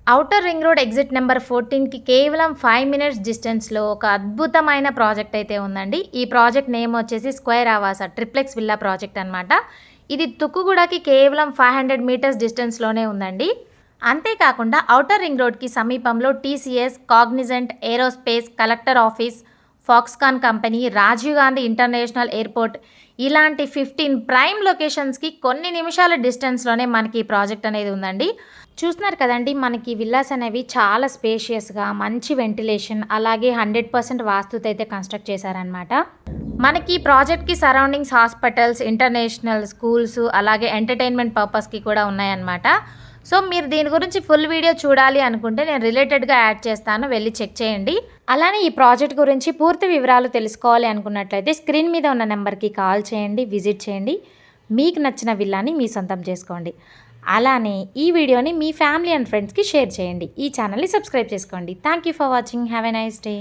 Outer ring road exit number 14కి కేవలం 5 minutes డిస్టెన్స్‌లో ఒక అద్భుతమైన ప్రాజెక్ట్ అయితే ఉందండి. ఈ ప్రాజెక్ట్ నేమ్ వచ్చేసి స్క్వేర్ ఆవాస ట్రిప్లెక్స్ విల్లా ప్రాజెక్ట్ అనమాట. ఇది తుక్కుగూడకి కేవలం 500 మీటర్స్ డిస్టెన్స్‌లోనే ఉందండి. అంతేకాకుండా ఔటర్ రింగ్ రోడ్‌కి సమీపంలో TCS, Cognizant, aerospace, collector office, Foxconn company, Rajiv Gandhi international airport ఇలాంటి 15 ప్రైమ్ లొకేషన్స్‌కి కొన్ని నిమిషాల డిస్టెన్స్‌లోనే మనకి ఈ ప్రాజెక్ట్ అనేది ఉందండి. చూస్తున్నారు కదండీ! మనకి విల్లాస్ అనేవి చాలా స్పేషియస్‌గా, మంచి వెంటిలేషన్ అలాగే 100% వాస్తుతో అయితే కన్‌స్ట్రక్ట్ చేశారనమాట. మనకి ప్రాజెక్ట్‌కి సరౌండింగ్స్ హాస్పిటల్స్, ఇంటర్నేషనల్ స్కూల్స్ అలాగే ఎంటర్‌టైన్‌మెంట్ పర్పస్‌కి కూడా ఉన్నాయన్నమాట. సో, మీరు దీని గురించి ఫుల్ వీడియో చూడాలి అనుకుంటే నేను రిలేటెడ్‌గా యాడ్ చేస్తాను. వెళ్లి చెక్ చేయండి. అలానే ఈ ప్రాజెక్ట్ గురించి పూర్తి వివరాలు తెలుసుకోవాలి అనుకున్నట్లయితే స్క్రీన్ మీద ఉన్న నెంబర్‌కి కాల్ చేయండి, విజిట్ చేయండి. మీకు నచ్చిన విల్లాని మీ సొంతం చేసుకోండి. అలానే ఈ వీడియోని మీ ఫ్యామిలీ అండ్ ఫ్రెండ్స్‌కి షేర్ చేయండి. ఈ ఛానల్‌ని సబ్స్క్రైబ్ చేసుకోండి. Thank you for watching. Have a nice day.